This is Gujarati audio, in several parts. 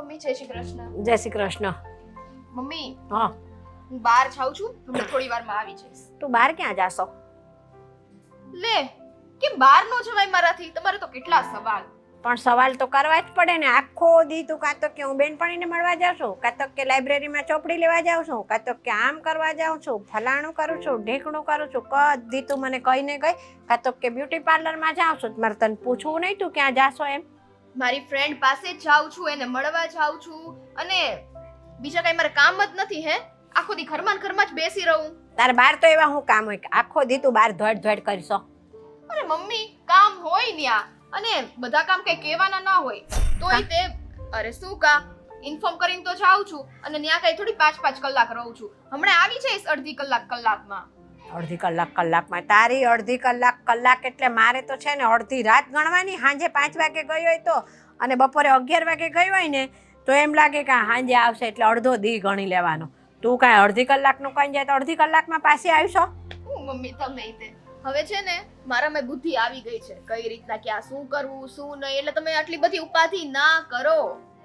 મમ્મી જય શ્રી કૃષ્ણ. જય શ્રી કૃષ્ણ. મમ્મી હા, હું બહાર જાઉં છું, હમણાં થોડી વારમાં આવી જઈશ. તું બહાર ક્યાં જાશો? લે કે બહાર નો જવાય મારાથી? તમારે તો કેટલા સવાલ. પણ સવાલ તો કરવા જ પડે ને. આખો દી તું કાં તો કે હું બેનપણીને મળવા જાઉં છું, કાં તો કે લાઇબ્રેરીમાં ચોપડી લેવા જાઉં છું, કાં તો કે આમ કરવા જાઉં છું, ફલાણું કરું છું, ઢીકણું કરું છું. કદી તું મને કહીને ગઈ, કાં તો કે બ્યુટી પાર્લરમાં જાઉં છું. મારે તને પૂછવું નહીં તું ક્યાં જાશો એમ? મારી ફ્રેન્ડ પાસે જ જાઉં છું, એને મળવા જાઉં છું, અને બીજા કઈ મારે કામ જ નથી. હે આખો દી ઘરમાં ને ઘરમાં જ બેસી રહું? તારે બહાર તો એવા હું કામ હોય કે આખો દી તું બહાર ધોડ ધોડ કરીશો? અરે મમ્મી કામ હોય ન્યા, અને બધા કામ કઈ કહેવાના ના હોય તોય તે અરે શું કામ ઇન્ફોર્મ કરીને તો જાઉં છું, અને ન્યા કઈ થોડી 5-5 કલાક રહું છું. હમણાં આવી જઈશ અડધી કલાકમાં. અડધી કલાકમાં તારી અડધી કલાક એટલે મારે તો છે ને અડધી રાત ગણવાની. સાંજે 5 વાગે ગઈ હોય તો, અને બપોરે 11 વાગે ગઈ હોય ને તો એમ લાગે કે સાંજે આવશે એટલે અડધો દી ગણી લેવાનો. તું કાંઈ અડધી કલાકનું કઈ જાય તો અડધી કલાકમાં પાછી આવીશો? હું મમ્મી તમે તે હવે છે ને મારામાં બુદ્ધિ આવી ગઈ છે કઈ રીતના ક્યાં શું કરવું શું નહીં, એટલે તમે આટલી બધી ઉપાધિ ના કરો.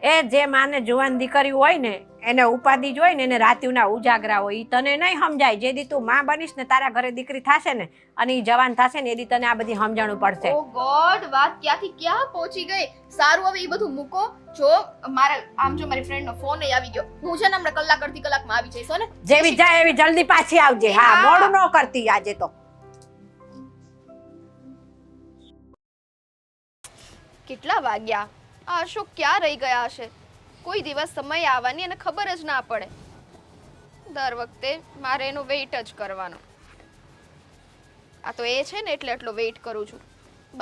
એ જે માને જુવાન દીકરી હોય ને એને ઉપાધિ જ હોય ને, એને રાત્યુના ઉજાગરા હોય. ઈ તને નહીં સમજાય. જે દી તું માં બનીશ ને, તારા ઘરે દીકરી થશે ને અને ઈ જવાન થશે ને, એ દી તને આ બધી સમજાણું પડશે. ઓ ગોડ, વાત ક્યાંથી ક્યાં પહોંચી ગઈ. સારું હવે એ બધું મૂકો. જો મારે આમ જો મારી ફ્રેન્ડ નો ફોન આવી ગયો, હું છે ને હમણાં અડધી કલાકમાં આવી જઈશ. ને જેવી જાય એવી જલ્દી પાછી આવજે. હા, મોડું ન કરતી આજે તો. કેટલા વાગ્યા? આ અશોક ક્યાં રહી ગયા હશે? કોઈ દિવસ સમય આવવાની અને ખબર જ ના પડે. દર વખતે મારે એનો વેઇટ જ કરવાનો. આ તો એ છે ને એટલે એટલો વેઇટ કરું છું,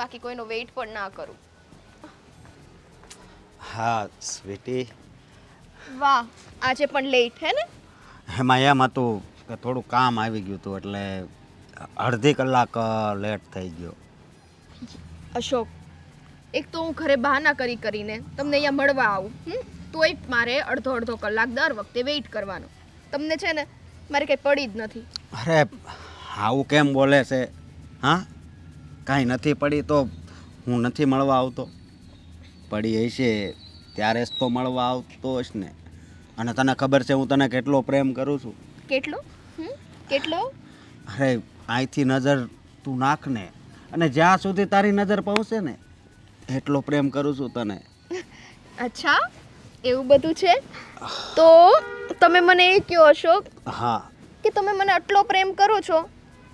બાકી કોઈનો વેઇટ પણ ના કરું. હા સ્વીટી, વાહ, આજે પણ લેટ હે ને? એમાં એમ હતું કે થોડું કામ આવી ગયું હતું એટલે અડધી કલાક લેટ થઈ ગયો. અશોક, એક તો હું ઘરે બહાના કરીને તમને અહીંયા મળવા આવું, તોય મારે અડધો કલાક દર વખતે વેઇટ કરવાનો. તમને છે ને મારે કંઈ પડી જ નથી. અરે આવું કેમ બોલે છે? હા, કાંઈ નથી પડી તો હું નથી મળવા આવતો. પડી હશે ત્યારે જ તો મળવા આવતો હશ ને. અને તને ખબર છે હું તને કેટલો પ્રેમ કરું છું. કેટલો? કેટલો? અરે અહીંથી નજર તું નાખ ને, અને જ્યાં સુધી તારી નજર પહોંચે ને એટલો પ્રેમ કરું છું તને. અચ્છા, એવું બધું છે? તો તમે મને એ કહો અશોક, હા, કે તમે મને આટલો પ્રેમ કરો છો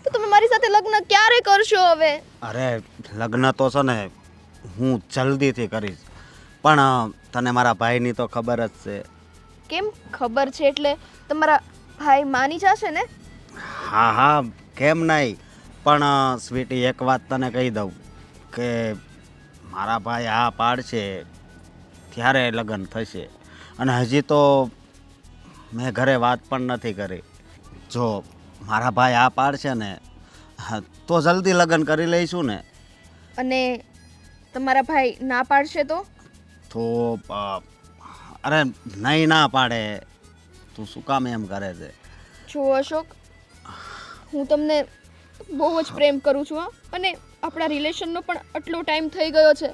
તો તમે મારી સાથે લગ્ન ક્યારે કરશો હવે? અરે લગ્ન તો છે ને હું જલ્દીથી કરીશ, પણ તને મારા ભાઈની તો ખબર જ છે. કેમ ખબર છે? એટલે તમારા ભાઈ માની જશે ને? હા હા, કેમ નહીં. પણ સ્વીટી એક વાત તને કહી દઉં કે મારા ભાઈ હા પાડશે ત્યારે લગ્ન થશે, અને હજી તો મેં ઘરે વાત પણ નથી કરી. જો મારા ભાઈ હા પાડશે ને તો જલ્દી લગ્ન કરી લઈશું ને. અને તમારા ભાઈ ના પાડશે તો? તો અરે નહીં ના પાડે. તું શું કામ એમ કરે છે? જો અશોક, હું તમને બહુ જ પ્રેમ કરું છું, અને આપણા રિલેશનનો પણ આટલો ટાઈમ થઈ ગયો છે.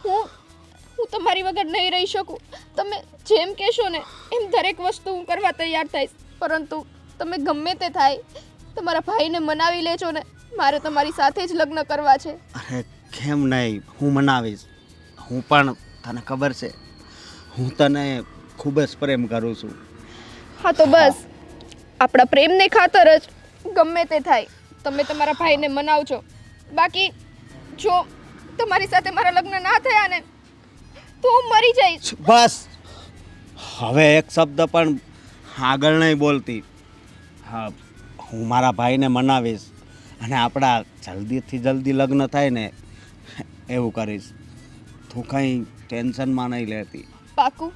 હું તમારી વગર નહીં રહી શકું. તમે જેમ કહેશો ને એમ દરેક વસ્તુ હું કરવા તૈયાર થઈશ, પરંતુ તમે ગમે તે થાય તમારા ભાઈને મનાવી લેજો ને. મારે તમારી સાથે જ લગ્ન કરવા છે. અરે કેમ નહીં, હું મનાવીશ. હું પણ તને ખબર છે હું તને ખૂબ જ પ્રેમ કરું છું. હા તો બસ, આપણા પ્રેમને ખાતર જ ગમે તે થાય તમે તમારા ભાઈને મનાવજો. બાકી જો તમારી સાથે મારા લગ્ન ના થયા ને તો હું મરી જઈશ. બસ, હવે એક શબ્દ પણ આગળ નહીં બોલતી. હા, હું મારા ભાઈને મનાવીશ અને આપણા જલ્દીથી જલ્દી લગ્ન થાય ને એવું કરીશ. તું કંઈ ટેન્શનમાં નહીં લેતી. પાક્કું?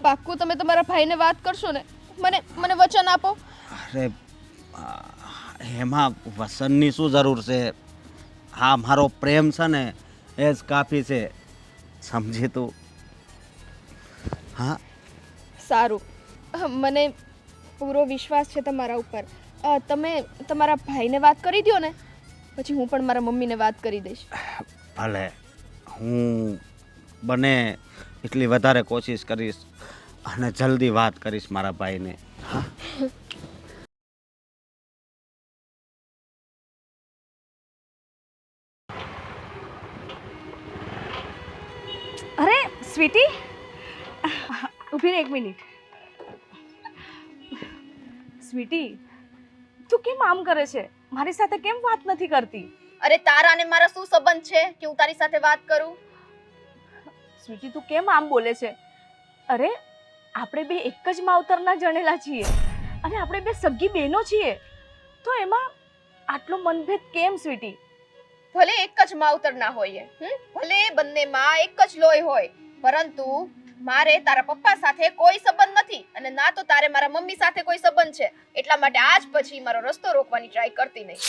પાક્કું તમે તમારા ભાઈને વાત કરશો ને? મને વચન આપો. અરે એમાં વસનની શું જરૂર છે? હા, મારો પ્રેમ છે ને એ જ કાફી છે, સમજી તું? હા સારું, મને પૂરો વિશ્વાસ છે તમારા ઉપર. તમે તમારા ભાઈને વાત કરી દો ને, પછી હું પણ મારા મમ્મીને વાત કરી દઈશ. ભલે, હું બને એટલી વધારે કોશિશ કરીશ અને જલ્દી વાત કરીશ મારા ભાઈને. હા, અરે સ્વીટી, ઊભી રહે 1 મિનિટ. સ્વીટી, તું કેમ આમ કરે છે? મારી સાથે કેમ વાત નથી કરતી? અરે તારા અને મારા શું સંબંધ છે કે હું તારી સાથે વાત કરું? સ્વીટી, તું કેમ આમ બોલે છે? અરે આપણે બે એક જ માવતરના જણેલા છીએ અને આપણે બે સગી બહેનો છીએ, તો એમાં આટલો મનભેદ કેમ સ્વીટી? ભલે એક જ માવતરના હોઈએ, ભલે બંનેમાં એક જ લોહી હોય, પરંતુ મારે તારા પપ્પા સાથે કોઈ સંબંધ નથી અને ના તો તારે મારા મમ્મી સાથે કોઈ સંબંધ છે. એટલા માટે આજ પછી મારો રસ્તો રોકવાની ટ્રાય કરતી નહીં.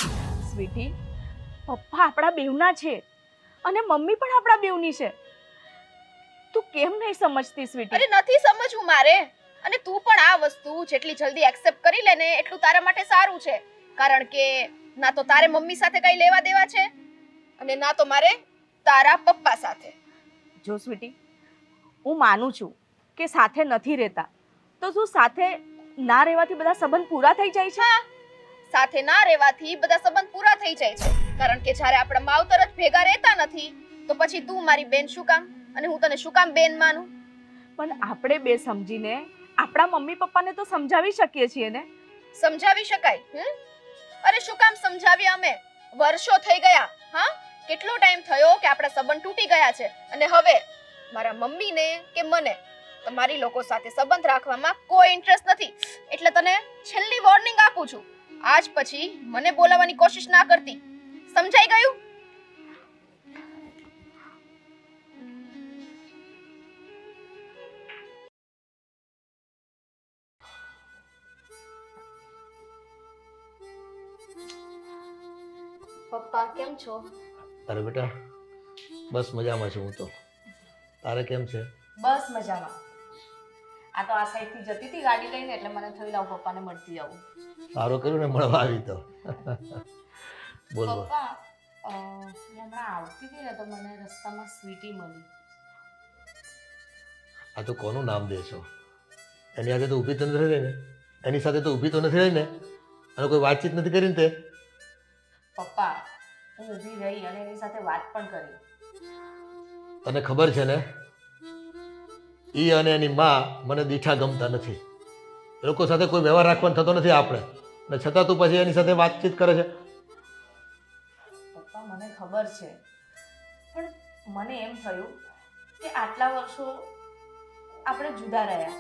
સ્વીટી, પપ્પા આપણા બેવના છે અને મમ્મી પણ આપણા બેવની છે. તું કેમ નહીં સમજતી સ્વીટી? અરે નથી સમજવું મારે, અને તું પણ આ વસ્તુ જેટલી જલ્દી એક્સેપ્ટ કરી લે ને એટલું તારા માટે સારું છે. કારણ કે ના તો તારે મમ્મી સાથે કઈ લેવા દેવા છે અને ના તો મારે તારા પપ્પા સાથે. જો સ્વીટી, હું માનું છું કે સાથે નથી રહેતા, તો શું સાથે ના રહેવાથી બધા સંબંધ પૂરા થઈ જાય છે? સાથે ના રહેવાથી બધા સંબંધ પૂરા થઈ જાય છે, કારણ કે જ્યારે આપણા માવતર જ ભેગા રહેતા નથી તો પછી તું મારી બેન શું કામ અને હું તને શું કામ બેન માનું? પણ આપણે બે સમજીને આપણા મમ્મી પપ્પાને તો સમજાવી શકીએ છીએ ને. સમજાવી શકાય. અરે શું કામ સમજાવ્યા અમે? વર્ષો થઈ ગયા. હા, કેટલો ટાઈમ થયો કે આપણા સંબંધ તૂટી ગયા છે અને હવે મારા મમ્મીને કે મને તમારી લોકો સાથે સંબંધ રાખવામાં કોઈ ઇન્ટરેસ્ટ નથી. એટલે તને છેલ્લી વોર્નિંગ આપું છું, આજ પછી મને બોલાવવાની કોશિશ ના કરતી. સમજાઈ ગયું? પપ્પા કેમ છો? અરે બેટા, બસ મજામાં છું હું તો. તારે કેમ છે? બસ મજામાં. આ તો આ સાઈડથી જતી હતી ગાડી લઈને, એટલે મને થયું લાવ પપ્પાને મળતી આવું. સારું કર્યું ને મળવા આવી તો. બોલ બોલ. પપ્પા, હું હમણાં આવતી હતી ને તો મને રસ્તામાં સ્વીટી મળી. આ તો કોનું નામ દે છો? એની સાથે તો ઊભી તો નથી રહી ને? એની સાથે તો ઊભી તો નથી રહી ને? અને કોઈ વાતચીત નથી કરી ને તે? પપ્પા, હું ઊભી રહી અને એની સાથે વાત પણ કરી. તને ખબર છે ને, ઈ અને એની માં મને દીઠા ગમતા નથી. એ લોકો સાથે કોઈ વ્યવહાર રાખવાનો થતો નથી આપણે, ને છતાં તું પછી એની સાથે વાતચીત કરે છે. પપ્પા, મને ખબર છે, પણ મને એમ થયું કે આટલા વર્ષો આપણે જુદા રહ્યા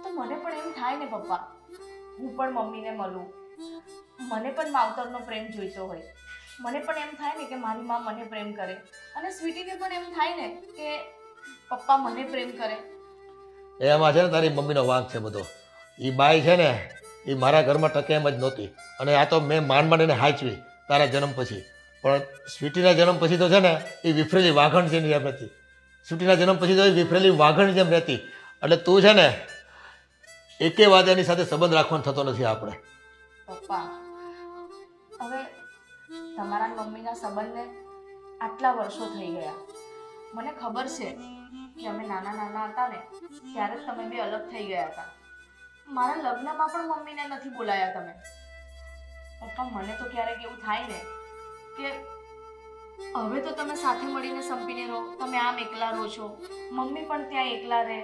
તો મને પણ એમ થાય ને પપ્પા, હું પણ મમ્મીને મળું, મને પણ માવતરનો પ્રેમ જોઈતો હોય. મને પણ એમ થાય ને કે મારી માં મને પ્રેમ કરે અને સ્વીટીને પણ એમ થાય ને કે પપ્પા મને પ્રેમ કરે. એમાં છે ને તારી મમ્મીનો વાંક છે બધો. એ બાઈ છે ને, એ મારા ઘરમાં ટકે એમ જ નહોતી, અને આ તો મેં માંડ માંડીને હાચવી તારા જન્મ પછી. પણ સ્વીટીના જન્મ પછી તો છે ને એ વિફરેલી વાઘણ જેની જેમ રહેતી. સ્વીટીના જન્મ પછી તો એ વિફરેલી વાઘણ જેમ રહેતી. એટલે તું છે ને એકે વાત એની સાથે સંબંધ રાખવાનો થતો નથી આપણે. પપ્પા, હવે તમારા મમ્મીના સંબંધને આટલા વર્ષો થઈ ગયા. મને ખબર છે કે અમે નાના નાના હતા ને ત્યારે જ તમે બે અલગ થઈ ગયા હતા. મારા લગ્નમાં પણ મમ્મીને નથી બોલાયા તમે. પપ્પા, મને તો ક્યારેક એવું થાય ને કે હવે તો તમે સાથે મળીને સંપીને રહો, તમે આમ એકલા રહો છો, મમ્મી પણ ત્યાં એકલા રહે.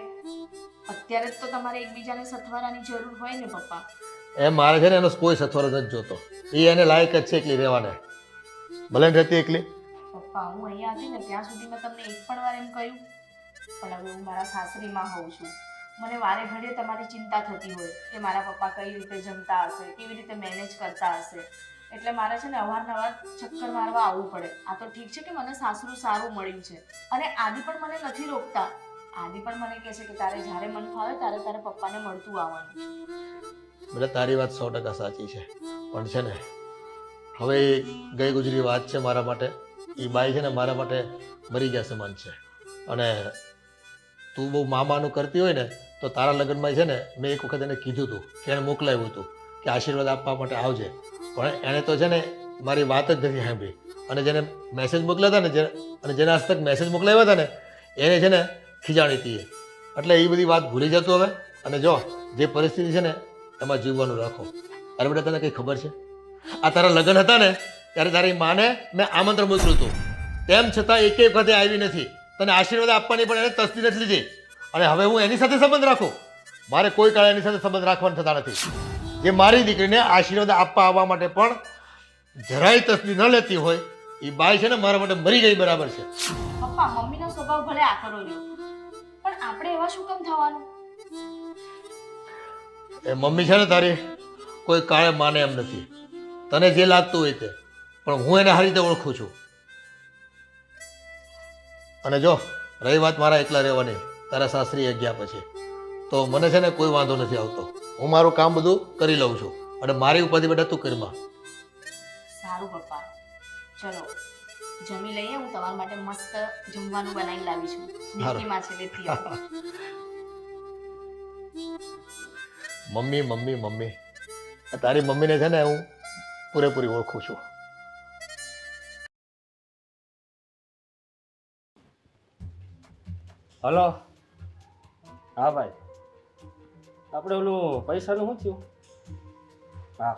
અત્યારે જ તો તમારે એકબીજાને સથવારાની જરૂર હોય ને પપ્પા. એમ મારે છે ને એનો કોઈ સથવારો નથી જોતો. એ એને લાયક જ છે એકલી રહેવાને, ભલે ને રહેતી એકલી. પપ્પા, હું અહીંયા હતી ને ત્યાં સુધી મેં તમને એક પણ વાર એમ કહ્યું? પણ હવે હું મારા સાસરીમાં હોઉં છું, મને વારે ઘડીએ તમારી ચિંતા થતી હોય કે મારા પપ્પા કઈ રીતે જમતા હશે, કેવી રીતે મેનેજ કરતા હશે, એટલે મારે છે ને અવારનવાર ચક્કર મારવા આવવું પડે. આ તો ઠીક છે કે મને સાસરું સારું મળ્યું છે, અને આદિ પણ મને નથી રોકતા. આદિ પણ મને કહે છે કે તારે જ્યારે મન ફાવે ત્યારે તારે પપ્પાને મળતું આવવાનું. એટલે તારી વાત 100% સાચી છે, પણ છે ને હવે એ ગઈ ગુજરી વાત છે મારા માટે. એ બાઈ છે ને મારા માટે મરી ગયા સમાન છે. અને તું બહુ મામાનું કરતી હોય ને તો તારા લગ્નમાં છે ને મેં એક વખત એને કીધું હતું કે એને મોકલાવ્યું હતું કે આશીર્વાદ આપવા માટે આવજે, પણ એણે તો છે ને મારી વાત જ નથી સાંભળી. અને જેને મેસેજ મોકલ્યા હતા ને, અને જેના હસ્તક મેસેજ મોકલાવ્યા હતા ને એને છે ને ખીજાણી હતી એ. એટલે એ બધી વાત ભૂલી જતો હવે. અને જો જે પરિસ્થિતિ છે ને એમાં જીવવાનું રાખો. અરે બેટા તને કંઈ ખબર છે, આ તારા લગ્ન હતા ને ત્યારે તારી માને મેં આમંત્રણ મોકલ્યું હતું, તેમ છતાં એક વખતે આવી નથી. તને આશીર્વાદ આપવાની પણ એને તસ્દી નથી લીધી. અને હવે હું એની સાથે સંબંધ રાખું? મારે કોઈ કાળે એની સાથે સંબંધ રાખવાના થતા નથી. જે મારી દીકરીને આશીર્વાદ આપવા આવવા માટે પણ જરાય તસ્દી ન લેતી હોય એ બાઈ છે ને મારા માટે મરી ગઈ બરાબર છે. પપ્પા મમ્મીનો સ્વભાવ ભલે આકરો રહ્યો, પણ આપણે એવા શું કેમ થવાનું? એ મમ્મી છે ને તારી કોઈ કાળે માને એમ નથી. તને જે લાગતું હોય તે, પણ હું એને સારી રીતે ઓળખું છું. અને જો રહી વાત મારા એકલા રહેવાની, તારા સાસરી ગયા પછી તો મને છે ને કોઈ વાંધો નથી આવતો. હું મારું કામ બધું કરી લઉં છું અને મારી ઉપાધિ બેટા તું કરીમાં. સારું પપ્પા, ચલો જમી લઈએ. હું તમારા માટે મસ્ત જમવાનું બનાવી લાવી છું. બેકરીમાં છે, લેતી આવો. મમ્મી મમ્મી મમ્મી, આ તારી મમ્મીને છે ને હું પૂરેપૂરી ઓળખું છું. હલો. હા ભાઈ, આપણે ઓલું પૈસાનું શું થયું? હા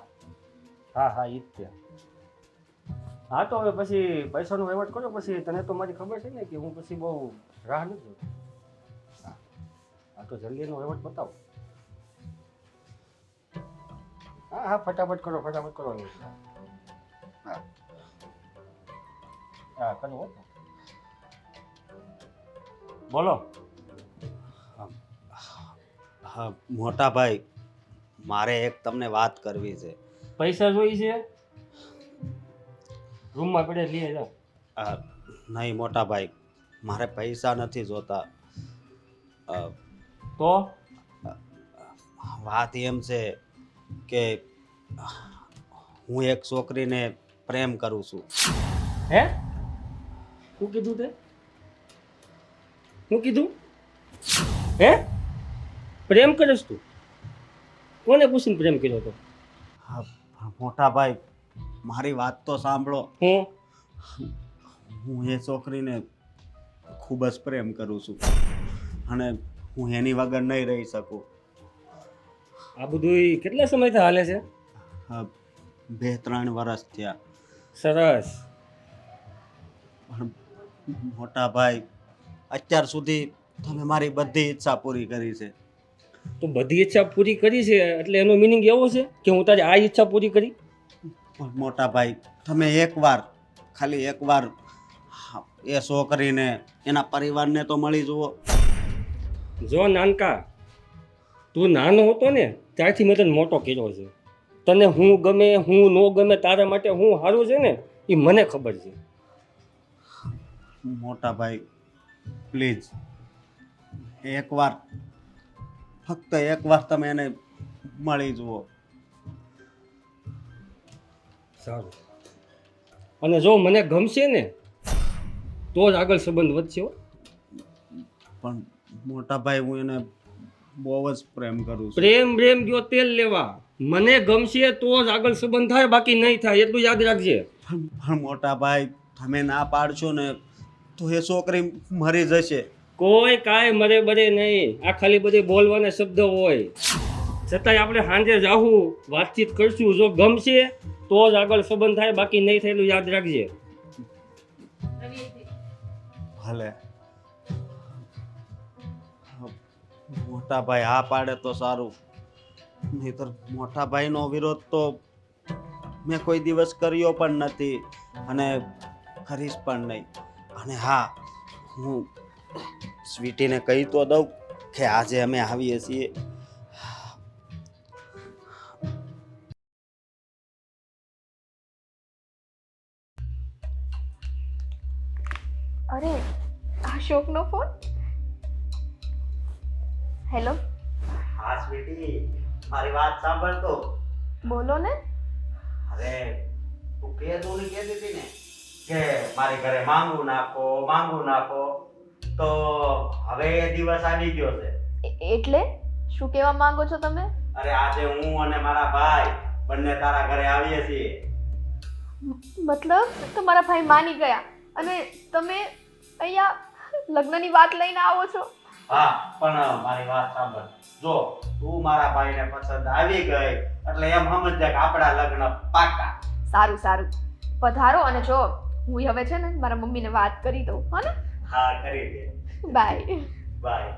હા હા ઈ જ છે. હા તો હવે પછી પૈસાનો વહીવટ કરો. પછી તને તો મારી ખબર છે ને કે હું પછી બહુ રાહ નથી જોતો. હા હા તો જલ્દી એનો વહીવટ બતાવો. હા હા ફટાફટ કરો, ફટાફટ કરો. હા હા કરો. બોલો. હા મોટા ભાઈ, મારે એક તમને વાત કરવી છે. પૈસા જોઈ છે? રૂમમાં પડે લઈ જા. નહીં મોટા ભાઈ, મારે પૈસા નથી જોતા. તો વાત એમ છે કે હું એક છોકરીને પ્રેમ કરું છું. હે? શું કીધું તે? શું કીધું? હે? પ્રેમ કરીશ તું? કોને પૂછીને પ્રેમ કર્યો હતો? મોટા ભાઈ, મારી વાત તો સાંભળો. હું એ છોકરીને ખૂબ જ પ્રેમ કરું છું અને હું એની વગર નહીં રહી શકું. આ બધું કેટલા સમયથી હાલે છે? 2-3 વર્ષ થયા. સરસ. પણ મોટા ભાઈ, અત્યાર સુધી તમે મારી બધી ઈચ્છા પૂરી કરી છે. તો બધી ઈચ્છા પૂરી કરી છે એટલે એનો મિનિંગ એવો છે કે હું તારી આ ઈચ્છા પૂરી કરી? પણ મોટા ભાઈ, તમે એકવાર, ખાલી એકવાર એ છોકરીને એના પરિવારને તો મળી જુઓ. જો નાનકા, તું નાનો હતો ને ત્યારથી મેં તને મોટો કર્યો છે. તને હું ગમે હું ન ગમે, તારા માટે હું સારું છે ને એ મને ખબર છે. મોટા ભાઈ પ્લીઝ, એકવાર, ફક્ત એકવાર તમે એને મળી જુઓ. સારું. અને જો મને ગમશે ને તો જ આગળ સંબંધ વધશે હો. પણ મોટા ભાઈ, હું એને બહુ જ પ્રેમ કરું છું. પ્રેમ ગયો તેલ લેવા. મને ગમશે તો જ આગળ સંબંધ થાય, બાકી નહીં થાય, એટલું યાદ રાખજે. પણ મોટા ભાઈ, તમે ના પાડશો ને તો એ છોકરી મરી જશે. કોઈ કાંઈ મરે બરે નહીં. આ ખાલી બધી બોલવાના શબ્દ હોય. છતાંય આપણે સાંજે જાહું, વાતચીત કરશું. જો ગમશે તો જ આગળ સંબંધ થાય, બાકી નહીં થાય, એટલું યાદ રાખજે. ભલે. મોટા ભાઈ હા પાડે તો સારું, નહીંતર મોટા ભાઈનો વિરોધ તો મેં કોઈ દિવસ કર્યો પણ નથી અને કરીશ પણ નહીં. અને હા, હું સ્વીટીને કહી તો દઉં કે આજે અમે આવીએ છીએ. અરે અશોકનો ફોન. હેલો. હા સ્વીટી, મારી વાત સાંભળ તો. બોલો ને. અરે તું કહેતી હતી ને કે મારી ઘરે માંગુ નાખો, તો હવે એ દિવસ આવી ગયો છે. એટલે શું કહેવા માંગો છો તમે? અરે આજે હું અને મારા ભાઈ બંને તારા ઘરે આવીએ છીએ. મતલબ તમારા ભાઈ માની ગયા અને તમે અહીંયા લગ્નની વાત લઈને આવો છો? હા પણ મારી વાત સાંભળ. જો તું મારા ભાઈને પસંદ આવી ગઈ એટલે એમ સમજ કે આપણા લગ્ન પાક્કા. સારું સારું, પધારો. અને જો હું હવે છે ને મારા મમ્મીને વાત કરી દઉં, હો ને? હા કરી દે. બાય. બાય.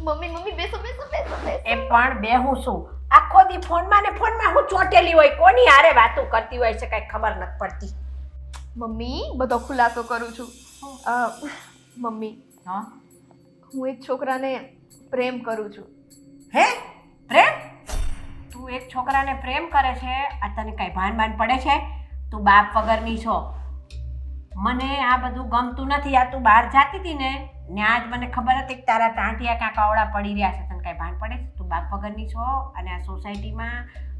મમ્મી મમ્મી બેસો બેસો બેસો બેસો. એ પણ બે હું શું આખો દી ફોનમાં ને ફોનમાં હું ચોટેલી હોય, કોની હારે વાતો કરતી હોય છે કઈ ખબર નથી પડતી. મમ્મી બધો ખુલાસો કરું છું. મમ્મી, હા હું એક છોકરાને પ્રેમ કરું છું. હે પ્રેમ? તું એક છોકરાને પ્રેમ કરે છે, આ તને કઈ ભાન પડે છે? તું બાપ વગરની છો. મને આ બધું ગમતું નથી. આ તું બહાર જાતી હતી ને ત્યાં જ મને ખબર હતી કે તારા ટાંટિયા કાં કાવડા પડી રહ્યા છે. તને કઈ ભાન પડે છે? તું બાપ વગરની છો અને આ સોસાયટીમાં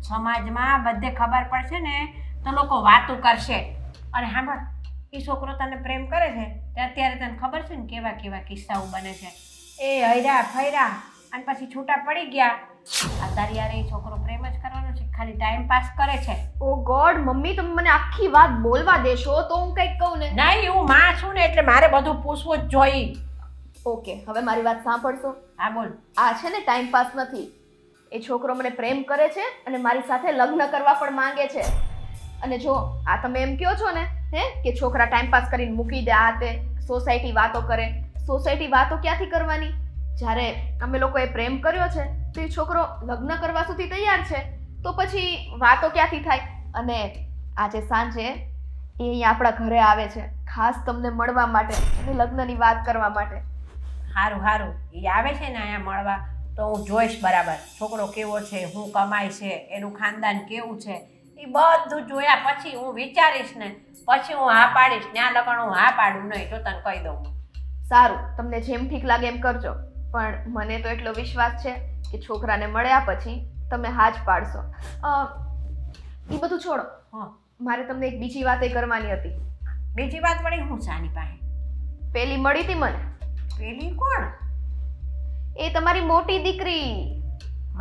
સમાજમાં બધે ખબર પડશે ને તો લોકો વાતું કરશે. અને સાંભળ, એ છોકરો તને પ્રેમ કરે છે તે અત્યારે તને ખબર છે ને કેવા કેવા કિસ્સાઓ બને છે. એ હૈરા ફૈરા અને પછી છૂટા પડી ગયા. આ તારી યાર એ છોકરો પ્રેમ જ કરવાનો છે, ખાલી ટાઈમ પાસ કરે છે. ઓ ગોડ, મમ્મી તમે મને આખી વાત બોલવા દેશો તો હું કંઈક કહું ને? નહીં, હું માં છું ને એટલે મારે બધું પૂછવું જ જોઈએ. ઓકે, હવે મારી વાત સાંભળશો? હા બોલ. આ છે ને ટાઈમ પાસ નથી. એ છોકરો મને પ્રેમ કરે છે અને મારી સાથે લગ્ન કરવા પણ માંગે છે. અને જો આ તમે એમ કહો છો ને કે છોકરા ટાઈમ પાસ કરીને મૂકી દે, આ તે સોસાયટી વાતો કરે. સોસાયટી વાતો ક્યાંથી કરવાની? જ્યારે અમે લોકોએ પ્રેમ કર્યો છે તો એ છોકરો લગ્ન કરવા સુધી તૈયાર છે, તો પછી વાતો ક્યાંથી થાય? અને આજે સાંજે એ અહીંયા આપણા ઘરે આવે છે ખાસ તમને મળવા માટે અને લગ્નની વાત કરવા માટે. સારું સારું, એ આવે છે ને અહીંયા મળવા તો હું જોઈશ બરાબર છોકરો કેવો છે, શું કમાય છે, એનું ખાનદાન કેવું છે, એ બધું જોયા પછી હું વિચારીશ ને પછી હું હા પાડીશ. ત્યાં લગન હું હા પાડું નહીં તો તને કહી દઉં. સારું, તમને જેમ ઠીક લાગે એમ કરજો, પણ મને તો એટલો વિશ્વાસ છે કે છોકરાને મળ્યા પછી તમે હા જ પાડશો. એ બધું છોડો, હા, મારે તમને એક બીજી વાત કરવાની હતી. બીજી વાત વળી હું સાની પાસે? પેલી મળી હતી મને, પેલી કોણ? એ તમારી મોટી દીકરી.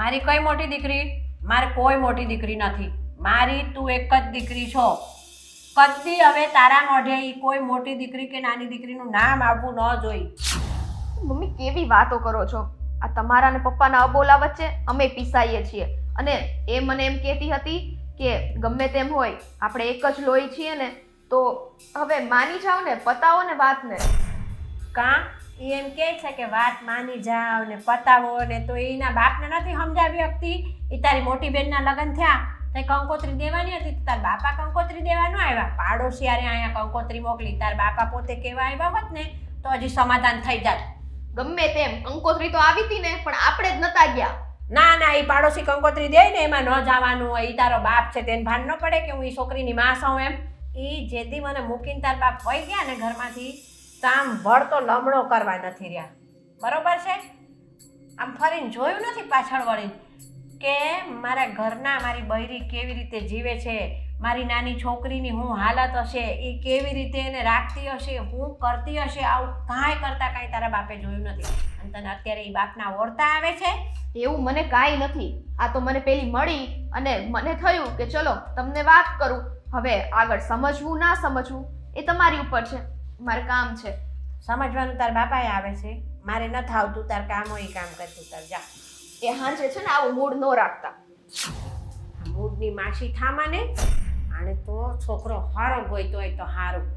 મારી કઈ મોટી દીકરી? મારે કોઈ મોટી દીકરી નથી. મારી તું એક જ દીકરી છો. કદી હવે તારા મોઢે ઈ કોઈ મોટી દીકરી કે નાની દીકરીનું નામ આવવું ન જોઈ. મમ્મી કેવી વાતો કરો છો? આ તમારા ને પપ્પાના અબોલા વચ્ચે અમે પીસાઈએ છીએ. અને એ મને એમ કહેતી હતી કે ગમે તેમ હોય આપણે એક જ લોહી છીએ ને, તો હવે માની જાઓ ને, પતાવો ને વાતને. કાં એ એમ કહે છે કે વાત માની જાવ ને પતાવો ને, તો એના બાપને નથી સમજાવી શકતી? એ તારી મોટી બેનના લગ્ન થયા તે કંકોત્રી દેવાની હતી, તાર બાપા કંકોત્રી દેવા ન આવ્યા. પાડોશિયારે અહીંયા કંકોત્રી મોકલી, તાર બાપા પોતે કહેવા આવ્યા હોત ને તો હજી સમાધાન થઈ જાત. ગમે તેમ કંકોત્રી તો આવી હતી ને, પણ આપણે જ નતા ગયા. ના ના, એ પાડોશી કંકોત્રી દે ને એમાં ન જવાનું હોય. એ તારો બાપ છે તેને ભાન ન પડે કે હું એ છોકરીની માં છું એમ? એ જેથી મને મૂકીને તાર બાપ વહી ગયા ને ઘરમાંથી, તો આમ વળતો લમણો કરવા નથી રહ્યા. બરોબર છે? આમ ફરીને જોયું નથી પાછળ વળીને કે મારા ઘરના મારી બૈરી કેવી રીતે જીવે છે, મારી નાની છોકરીની હું હાલત હશે, એ કેવી રીતે એને રાખતી હશે, હું કરતી હશે. આવું કાંઈ કરતાં કાંઈ તારા બાપે જોયું નથી. અને તને અત્યારે એ બાપના ઓરતા આવે છે. એવું મને કાંઈ નથી. આ તો મને પેલી મળી અને મને થયું કે ચલો તમને વાત કરું. હવે આગળ સમજવું ના સમજવું એ તમારી ઉપર છે, મારે કામ છે. સમજવાનું તાર બાપાએ આવે છે, મારે નથી આવતું. તાર કામ હોય એ કામ કરતું તાર જા. એ હાંજે છે ને આવું મૂડ ન રાખતા. મૂડની માસી થામાને આને તો છોકરો હારો ગોઈતો હોય તો હારું,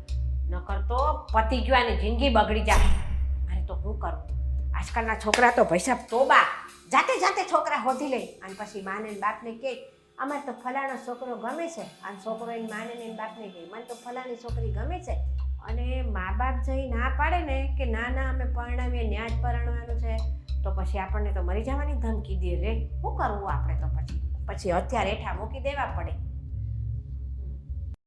નકર તો પતી ગયાની જિંદગી બગડી જાય. મારે તો શું કરવું? આજકાલના છોકરા તો ભૈસાબ તોબા જાતે જાતે છોકરા હોધી લે અને પછી માને ને બાપને કહે અમારે તો ફલાણો છોકરો ગમે છે. અને છોકરો એની માને ને બાપને કહે મને તો ફલાણી છોકરી ગમે છે. અને મા બાપ જઈ ના પાડે ને કે ના ના અમે પરણાવીએ ન્યા જ પરણવાનું છે, તો પછી આપણને તો મરી જવાની ધમકી દે રે. શું કરવું આપણે? તો પછી હથિયાર હેઠા મૂકી દેવા પડે.